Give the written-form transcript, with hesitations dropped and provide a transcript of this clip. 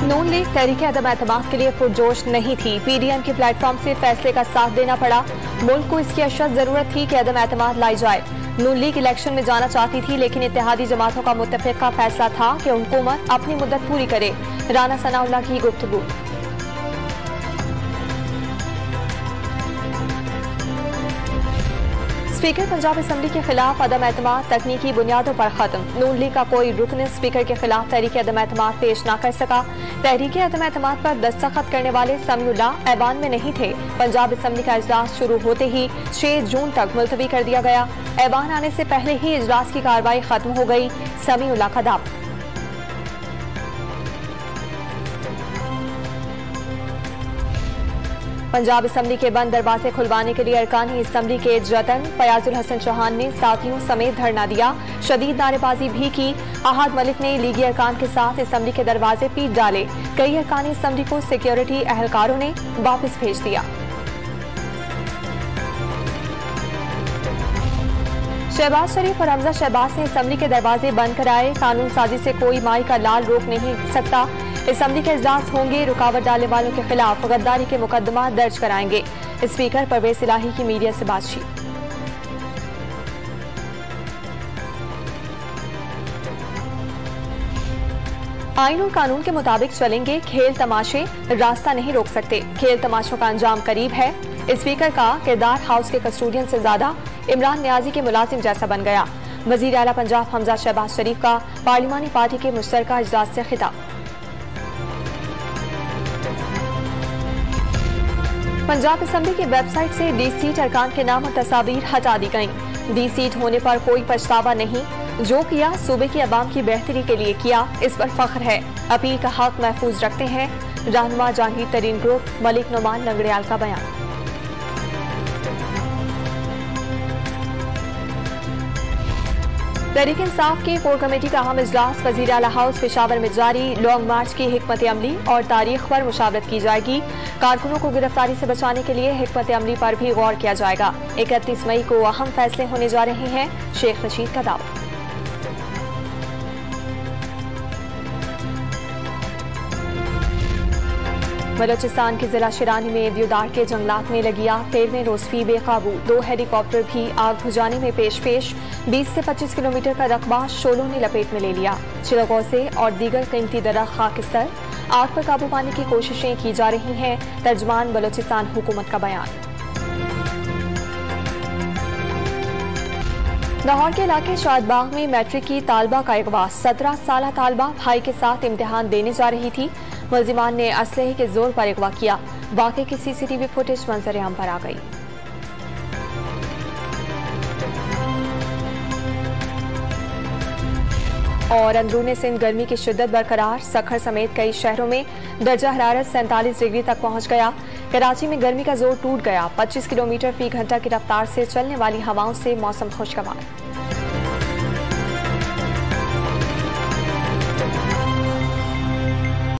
नून league तहरीक अदम एतमाद के लिए पुरजोश नहीं थी। पीडीएम के प्लेटफॉर्म से फैसले का साथ देना पड़ा। मुल्क को इसकी अशद जरूरत थी कि अदम एतमाद लाई जाए। नून लीग इलेक्शन में जाना चाहती थी, लेकिन इत्तेहादी जमातों का मुत्तफिका फैसला था कि हुकूमत अपनी मुद्दत पूरी करे। राना सनाउल्लाह की गुफ्तगू। स्पीकर पंजाब असम्बली के खिलाफ अदम एतमाद तकनीकी बुनियादों पर खत्म। नून लीग का कोई रुकन स्पीकर के खिलाफ तहरीक अदम एतमाद पेश न कर सका। तहरीक अदम एतमाद पर दस्तखत करने वाले समीउल्लाह ऐवान में नहीं थे। पंजाब असम्बली का इजलास शुरू होते ही 6 जून तक मुलतवी कर दिया गया। ऐवान आने से पहले ही इजलास की कार्रवाई खत्म हो गई। समीउल्लाह का दावा। पंजाब असम्बली के बंद दरवाजे खुलवाने के लिए अरकानी असम्बली के जतन। फयाजुल हसन चौहान ने साथियों समेत धरना दिया, शदीद नारेबाजी भी की। अहाद मलिक ने लीगी अरकान के साथ असम्बली के दरवाजे पीट डाले। कई अरकानी असम्बली को सिक्योरिटी अहलकारों ने वापस भेज दिया। शहबाज शरीफ और हमजा शहबाज ने असम्बली के दरवाजे बंद कराए। कानून साजी से कोई माई का लाल रोक नहीं सकता। असम्बली के इजलास होंगे, रुकावट डालने वालों के खिलाफ गद्दारी के मुकदमा दर्ज कराएंगे। स्पीकर परवेज इलाही की मीडिया से बातचीत। आईन और कानून के मुताबिक चलेंगे, खेल तमाशे रास्ता नहीं रोक सकते। खेल तमाशों का अंजाम करीब है। स्पीकर का किरदार हाउस के कस्टोडियन से ज्यादा इमरान न्याजी के मुलाजिम जैसा बन गया। वजीर आला पंजाब हमजा शहबाज शरीफ का पार्लिमानी पार्टी के मुश्तरका इजलास से खिताब। पंजाब असम्बली की वेबसाइट से डी सीट अरकान के नाम और तस्वीर हटा दी गयी। डी सीट होने पर कोई पछतावा नहीं। जो किया सूबे की अवाम की बेहतरी के लिए किया, इस पर फख्र है। अपील का हक महफूज रखते हैं। रहनुमा जहांगीर तरीन ग्रुप मलिक नुमान लंगड़ियाल का बयान। तहरीक इंसाफ की कोर कमेटी का अहम इजलास वजीर आला हाउस पेशावर में जारी। लॉन्ग मार्च की हिकमत अमली और तारीख पर मुशावरत की जाएगी। कारकुनों को गिरफ्तारी से बचाने के लिए हिकमत अमली पर भी गौर किया जाएगा। 31 मई को अहम फैसले होने जा रहे हैं। शेख रशीद का दावा। बलोचिस्तान के जिला शिरानी में देवदार के जंगलात में लगी आग। 13वें रोज भी बेकाबू। 2 हेलीकॉप्टर भी आग बुझाने में पेश 20 से 25 किलोमीटर का रकबा शोलों ने लपेट में ले लिया। चिलगोजे और दीगर कीमती दरख्त खाकिस्तर। आग पर काबू पाने की कोशिशें की जा रही हैं। तर्जमान बलोचिस्तान हुकूमत का बयान। लाहौर के इलाके शादबाग में मैट्रिक की तालबा का अगवा। 17 साल तालबा भाई के साथ इम्तिहान देने जा रही थी। मुलजिमान ने असलहे के जोर पर अगवा किया। वाक़े की सीसीटीवी फुटेज मंजर-ए-आम पर आ गई। और अंदरूनी सिंध गर्मी की शिद्दत बरकरार। सखर समेत कई शहरों में दर्जा हरारत 47 डिग्री तक पहुंच गया। कराची में गर्मी का जोर टूट गया। 25 किलोमीटर फी घंटा की रफ्तार से चलने वाली हवाओं से मौसम खुशगवार।